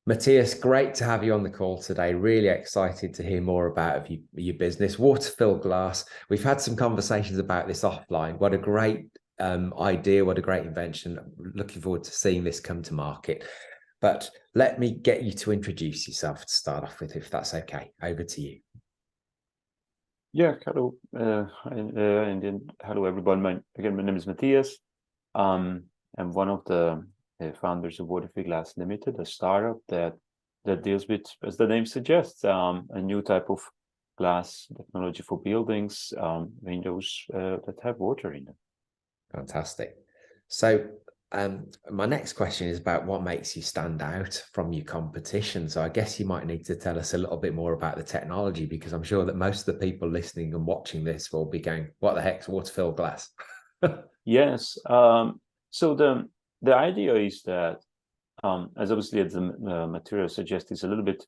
Matthias, great to have you on the call today. Really excited to hear more about your business, water-filled glass. We've had some conversations about this offline. What a great idea, what a great invention. Looking forward to seeing this come to market. But let me get you to introduce yourself to start off with, if that's okay. Over to you. Yeah, hello, and then hello everyone. My name is Matthias. I'm one of the founders of Water-Free Glass Limited, a startup that deals with, as the name suggests, a new type of glass technology for buildings, windows that have water in them. Fantastic. So my next question is about what makes you stand out from your competition. So I guess you might need to tell us a little bit more about the technology, because I'm sure that most of the people listening and watching this will be going, what the heck's water-filled glass? Yes. So the idea is that, as obviously as the material suggests, it's a little bit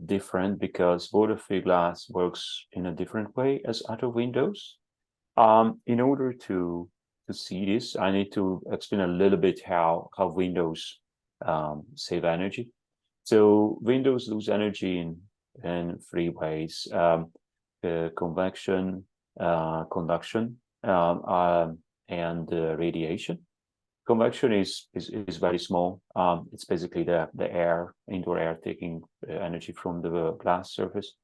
different because water-free glass works in a different way as other windows. In order to see this, I need to explain a little bit how windows save energy. So windows lose energy in three ways: convection, conduction, and radiation. Convection is very small. It's basically the air, indoor air, taking energy from the glass surface.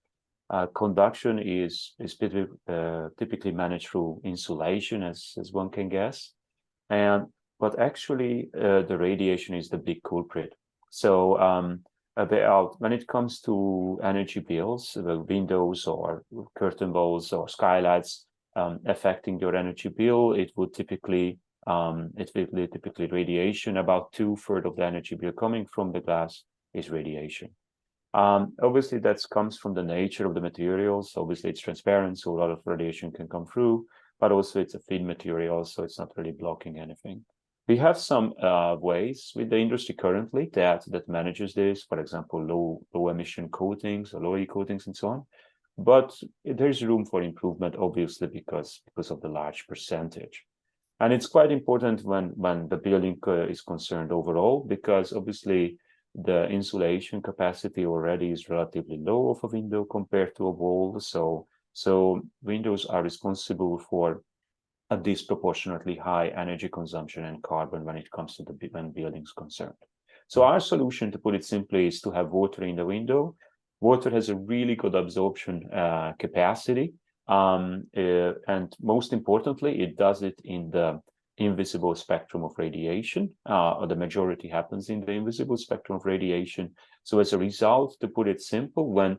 Conduction is typically managed through insulation, as one can guess, but actually the radiation is the big culprit. So when it comes to energy bills, the windows or curtain walls or skylights affecting your energy bill, it would typically radiation. About 2/3 of the energy bill coming from the glass is radiation. Obviously, that comes from the nature of the materials. Obviously, it's transparent, so a lot of radiation can come through, but also it's a thin material, so it's not really blocking anything. We have some ways with the industry currently that manages this, for example, low emission coatings or low E coatings and so on. But there's room for improvement, obviously, because of the large percentage. And it's quite important when the building is concerned overall, because obviously the insulation capacity already is relatively low of a window compared to a wall. So windows are responsible for a disproportionately high energy consumption and carbon when it comes to when buildings concerned. So our solution, to put it simply, is to have water in the window. Water has a really good absorption capacity. And most importantly, it does it in the invisible spectrum of radiation, or the majority happens in the invisible spectrum of radiation. So as a result, to put it simple, when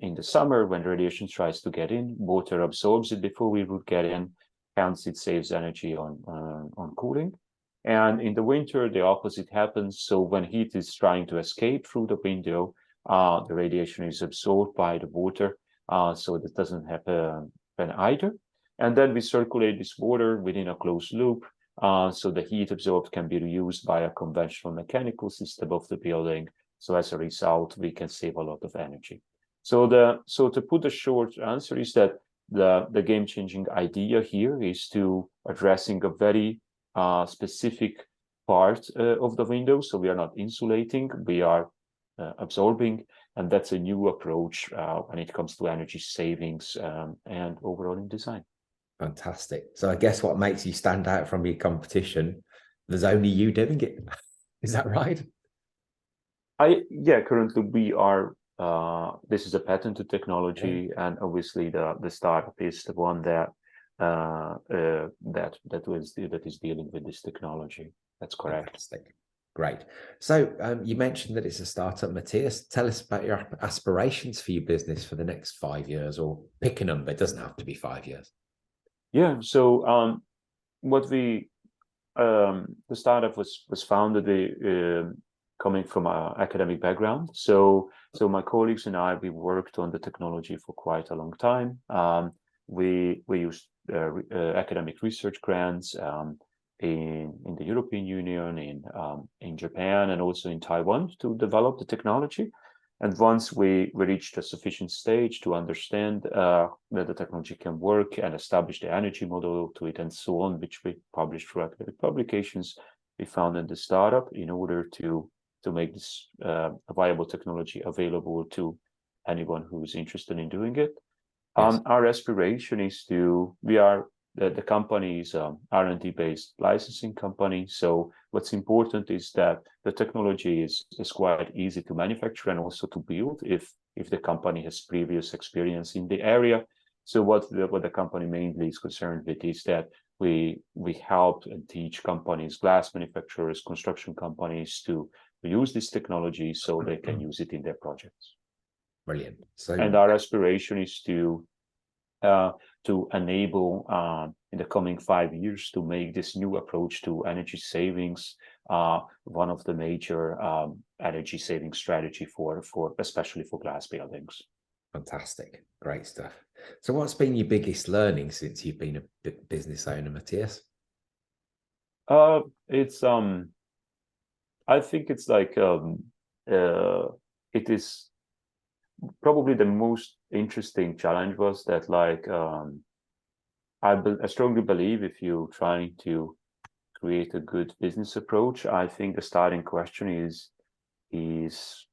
in the summer, when radiation tries to get in, water absorbs it before we would get in, hence it saves energy on cooling. And in the winter, the opposite happens. So when heat is trying to escape through the window, the radiation is absorbed by the water, so that doesn't happen either. And then we circulate this water within a closed loop, so the heat absorbed can be reused by a conventional mechanical system of the building. So as a result, we can save a lot of energy. So to put the short answer is that the game-changing idea here is to addressing a very specific part of the window. So we are not insulating, we are absorbing, and that's a new approach when it comes to energy savings and overall in design. Fantastic. So I guess what makes you stand out from your competition, there's only you doing it. Is that right? Yeah, currently we are, this is a patented technology, and obviously the startup is the one that is dealing with this technology. That's correct. Fantastic. Great. So you mentioned that it's a startup, Matthias. Tell us about your aspirations for your business for the next 5 years, or pick a number. It doesn't have to be 5 years. Yeah. So the startup was founded coming from an academic background. So my colleagues and I, we worked on the technology for quite a long time. We used academic research grants in the European Union, in Japan, and also in Taiwan to develop the technology. And once we reached a sufficient stage to understand that the technology can work and establish the energy model to it and so on, which we published through academic publications, we founded the startup in order to make this a viable technology available to anyone who is interested in doing it. Yes. Our aspiration is the company is R&D based licensing company. So what's important is that the technology is quite easy to manufacture and also to build if the company has previous experience in the area. So what the company mainly is concerned with is that we help and teach companies, glass manufacturers, construction companies to use this technology so they can use it in their projects. Brilliant. So, And our aspiration is to enable in the coming 5 years to make this new approach to energy savings one of the major energy saving strategy for especially for glass buildings. fantastic. Great stuff. So what's been your biggest learning since you've been a business owner, Matyas? It's I think it's like it is probably the most interesting challenge was that like I strongly believe if you're trying to create a good business approach, I think the starting question is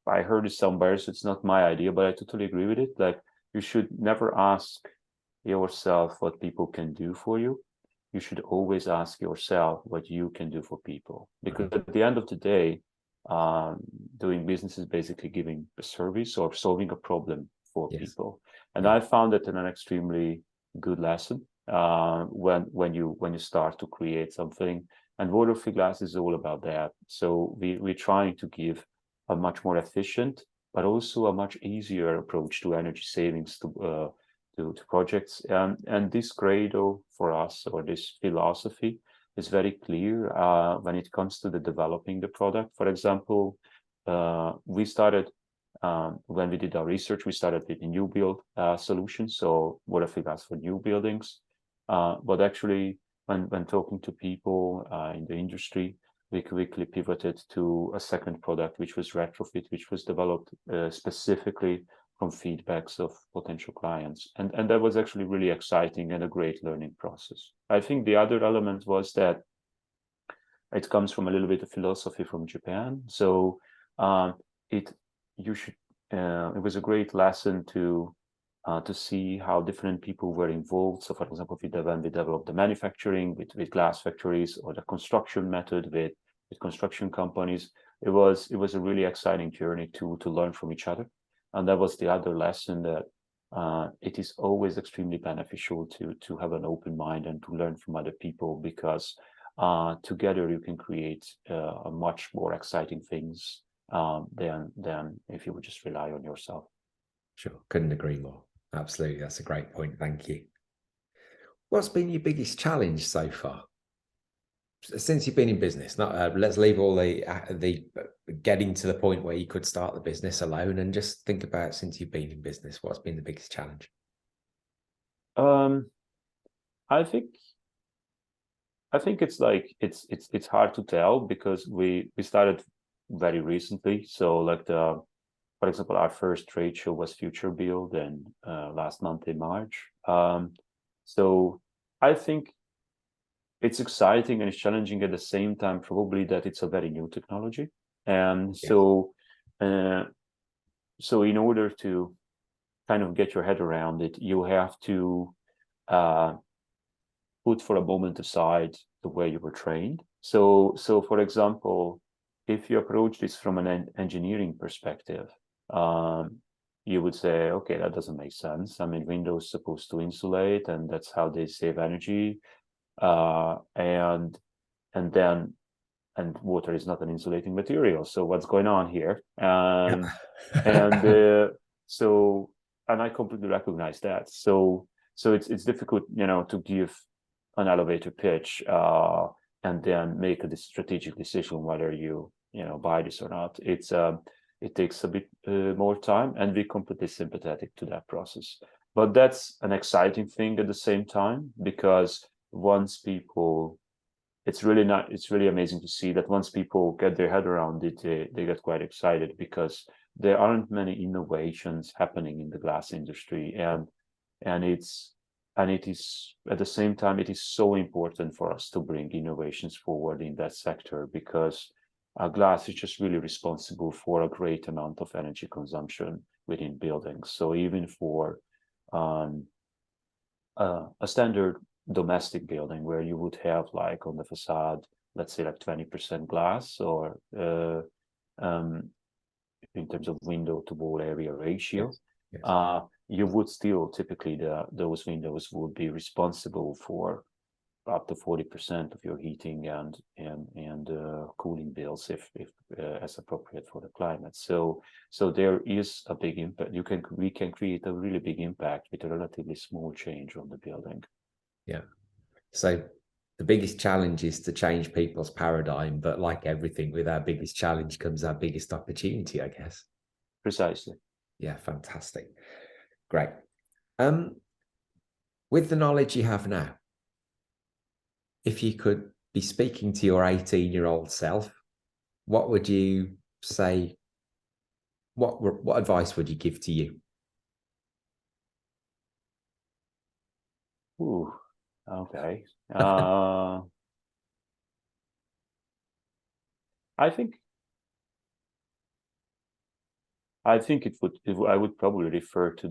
I heard it somewhere, so it's not my idea, but I totally agree with it. Like you should never ask yourself what people can do for you. You should always ask yourself what you can do for people, because at the end of the day, doing business is basically giving a service or solving a problem for people. And I found that an extremely good lesson when you start to create something. And water-free glass is all about that. So we're trying to give a much more efficient, but also a much easier approach to energy savings to projects. And this credo for us, or this philosophy, is very clear when it comes to the developing the product. For example, we started when we did our research, we started with a new build solution, so water-free glass for new buildings. But actually, when talking to people in the industry, we quickly pivoted to a second product, which was retrofit, which was developed specifically from feedbacks of potential clients. And that was actually really exciting and a great learning process. I think the other element was that it comes from a little bit of philosophy from Japan. So it was a great lesson to see how different people were involved. So for example, when we developed the manufacturing with glass factories, or the construction method with construction companies, it was a really exciting journey to learn from each other. And that was the other lesson, that it is always extremely beneficial to have an open mind and to learn from other people, because together you can create a much more exciting things than if you would just rely on yourself. Sure, couldn't agree more. Absolutely, that's a great point. Thank you. What's been your biggest challenge so far since you've been in business? Not let's leave all the getting to the point where you could start the business alone, and just think about since you've been in business, what's been the biggest challenge? I think it's like it's hard to tell, because we started very recently. So like for example, our first trade show was Future Build, and last month in March. So I think it's exciting and it's challenging at the same time, probably, that it's a very new technology. And so in order to kind of get your head around it, you have to put for a moment aside the way you were trained. So for example, if you approach this from an engineering perspective, you would say, okay, that doesn't make sense. I mean, windows supposed to insulate, and that's how they save energy. And water is not an insulating material. So what's going on here? And I completely recognize that. So it's difficult, to give an elevator pitch and then make a strategic decision whether you buy this or not. It takes a bit more time, and we're completely sympathetic to that process. But that's an exciting thing at the same time, because it's really amazing to see that once people get their head around it, they get quite excited, because there aren't many innovations happening in the glass industry, and it is at the same time, it is so important for us to bring innovations forward in that sector, because glass is just really responsible for a great amount of energy consumption within buildings. So even for a standard domestic building where you would have like on the facade, let's say like 20% glass, or in terms of window to wall area ratio, Yes. Yes. you would still typically those windows would be responsible for up to 40% of your heating and cooling bills if as appropriate for the climate. So there is a big impact. We can create a really big impact with a relatively small change on the building. Yeah. So the biggest challenge is to change people's paradigm, but like everything, with our biggest challenge comes our biggest opportunity, I guess. Precisely. Yeah, fantastic. Great. With the knowledge you have now, if you could be speaking to your 18-year-old self, what would you say? What advice would you give to you? Ooh, okay. I think I would probably refer to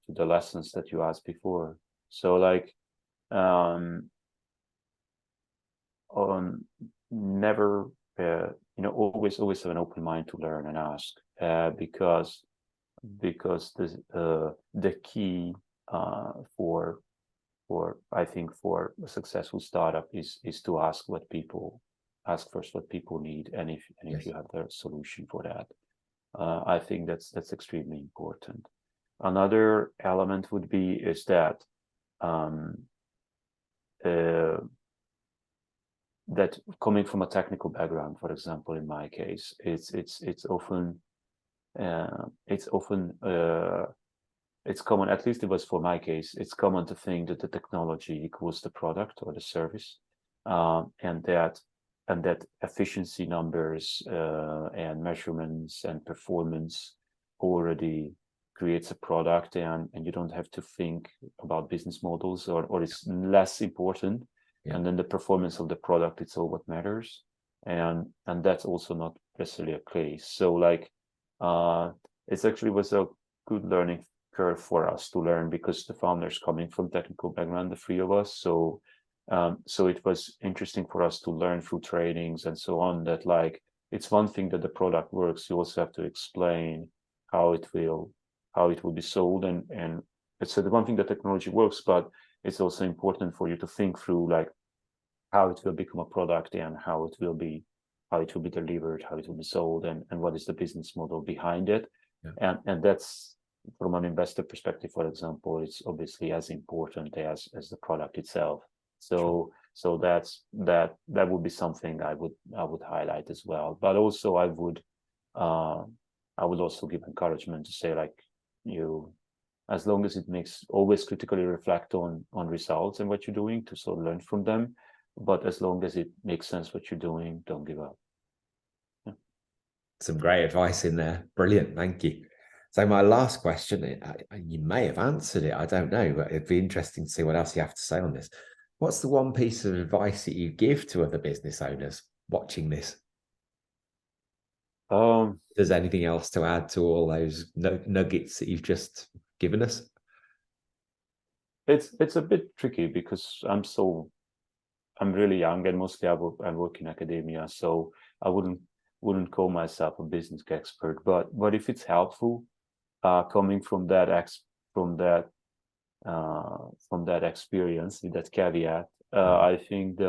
the lessons that you asked before. So like on never always have an open mind to learn and ask, because the key for I think for a successful startup is to ask first what people need, and if Yes. you have the solution for that. I think that's extremely important. Another element would be is that that coming from a technical background, for example, in my case, it's often it's common, at least it was for my case, it's common to think that the technology equals the product or the service, and that efficiency numbers and measurements and performance already creates a product, and you don't have to think about business models, or it's less important. Yeah. And then the performance of the product, it's all what matters. And that's also not necessarily a case. So like it actually was a good learning curve for us to learn, because the founders coming from technical background, the three of us. So it was interesting for us to learn through trainings and so on, that like it's one thing that the product works, you also have to explain how it will be sold, and it's the one thing that technology works, but it's also important for you to think through like how it will become a product, and how it will be delivered, how it will be sold, and what is the business model behind it. Yeah. And that's, from an investor perspective, for example, it's obviously as important as the product itself. So that would be something I would highlight as well. But also I would also give encouragement to say, like, as long as it makes, always critically reflect on results and what you're doing to sort of learn from them. But as long as it makes sense what you're doing, don't give up. Yeah. Some great advice in there. Brilliant. Thank you. So my last question, you may have answered it, I don't know, but it'd be interesting to see what else you have to say on this. What's the one piece of advice that you give to other business owners watching this? There's anything else to add to all those nuggets that you've just given us? It's a bit tricky, because I'm really young, and mostly I work in academia, so I wouldn't call myself a business expert. But if it's helpful, coming from that experience, with that caveat, I think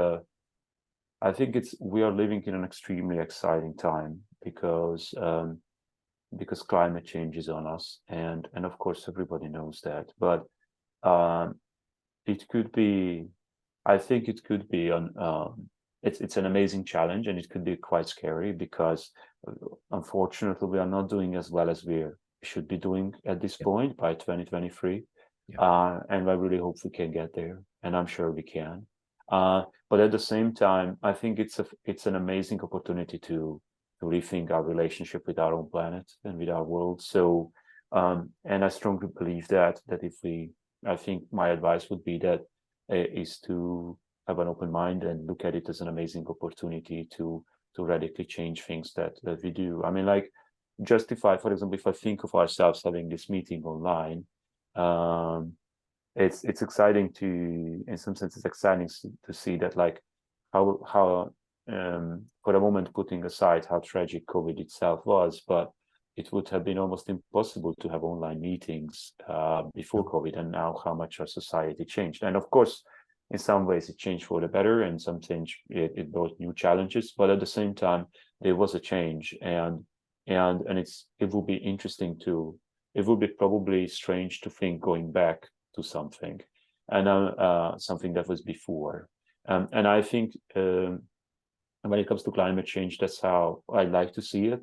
we are living in an extremely exciting time, because climate change is on us, and of course everybody knows that. But it could be, I think it could be it's an amazing challenge, and it could be quite scary, because unfortunately we are not doing as well as we should be doing at this point by 2023. And I really hope we can get there, and I'm sure we can. But at the same time, I think it's an amazing opportunity to rethink our relationship with our own planet and with our world. So and I strongly believe that I think my advice would be that is to have an open mind and look at it as an amazing opportunity to radically change things that we do. I mean, like, justify, for example, if I think of ourselves having this meeting online, it's exciting to, in some sense, it's exciting to see that, like, how for a moment, putting aside how tragic COVID itself was, but it would have been almost impossible to have online meetings before COVID, and now how much our society changed. And of course, in some ways it changed for the better, and some change, it brought new challenges, but at the same time there was a change, and it will be interesting to, it would be probably strange to think going back to something, and something that was before. And I think when it comes to climate change, that's how I like to see it.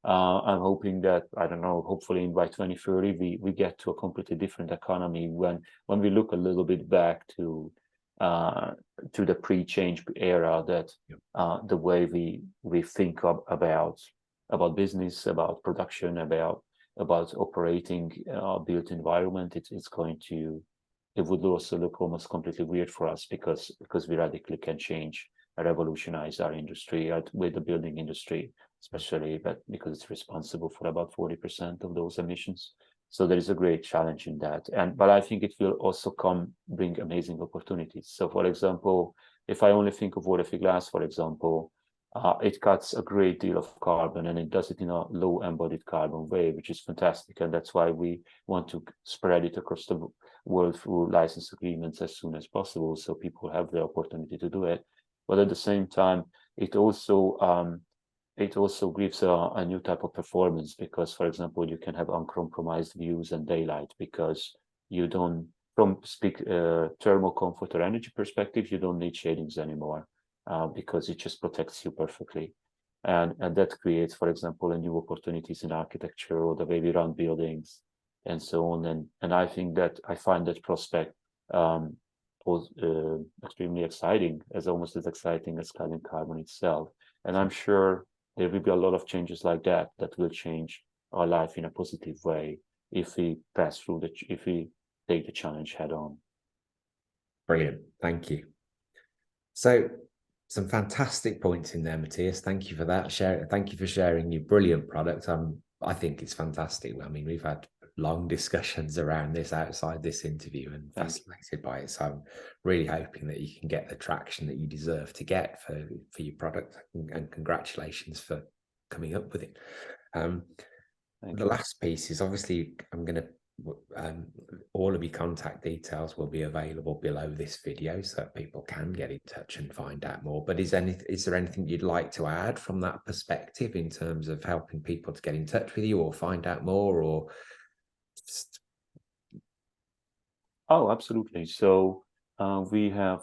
I'm hoping that, I don't know, hopefully by 2030 we get to a completely different economy when we look a little bit back to the pre-change era, that the way we think about business, about production, about operating built environment, it's going to, it would also look almost completely weird for us, because we radically can change and revolutionize our industry with the building industry, especially, but because it's responsible for about 40% of those emissions. So there is a great challenge in that, but I think it will also bring amazing opportunities. So, for example, if I only think of water-free glass, for example, it cuts a great deal of carbon, and it does it in a low embodied carbon way, which is fantastic. And that's why we want to spread it across the world through license agreements as soon as possible, so people have the opportunity to do it. But at the same time, it also gives a new type of performance, because, for example, you can have uncompromised views and daylight, because you don't, from thermal comfort or energy perspective, you don't need shadings anymore, because it just protects you perfectly. And that creates, for example, new opportunities in architecture, or the way we run buildings, and so on. And I think that I find that prospect was extremely exciting, almost as exciting as carbon itself. And I'm sure there will be a lot of changes like that will change our life in a positive way if we pass through if we take the challenge head on. Brilliant, thank you. So, some fantastic points in there, Matyas. Thank you for that. Thank you for sharing your brilliant product. I think it's fantastic. I mean, we've had long discussions around this outside this interview, and fascinated by it. So I'm really hoping that you can get the traction that you deserve to get for your product, and congratulations for coming up with it. The last piece is, obviously, I'm going to all of your contact details will be available below this video, so that people can get in touch and find out more. But is there anything you'd like to add from that perspective, in terms of helping people to get in touch with you or find out more, or Oh, absolutely. So we have,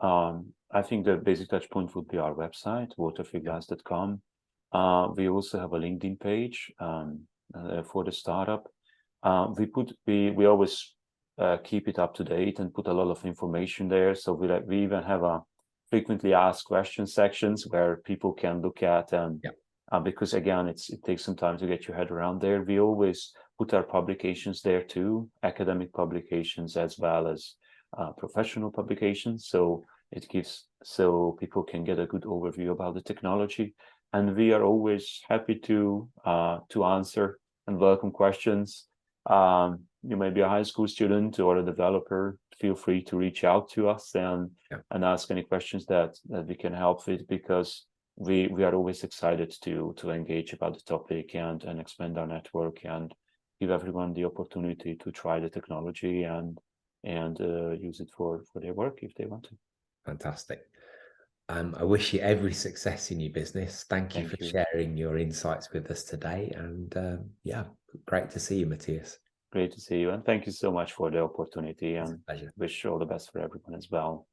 I think the basic touch point would be our website, waterfreeglass.com. We also have a LinkedIn page for the startup. We always keep it up to date and put a lot of information there. So we even have a frequently asked questions sections where people can look at, and because, again, it takes some time to get your head around there. We always put our publications there too, academic publications as well as professional publications. So people can get a good overview about the technology. And we are always happy to answer and welcome questions. You may be a high school student or a developer. Feel free to reach out to us and ask any questions that we can help with, because we are always excited to engage about the topic and expand our network and give everyone the opportunity to try the technology and use it for their work if they want to. Fantastic. I wish you every success in your business. Thank you for sharing your insights with us today. And great to see you, Matyas. Great to see you. And thank you so much for the opportunity. And wish you all the best for everyone as well.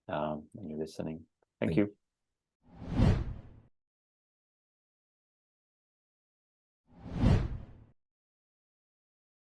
When you're listening. Thank you.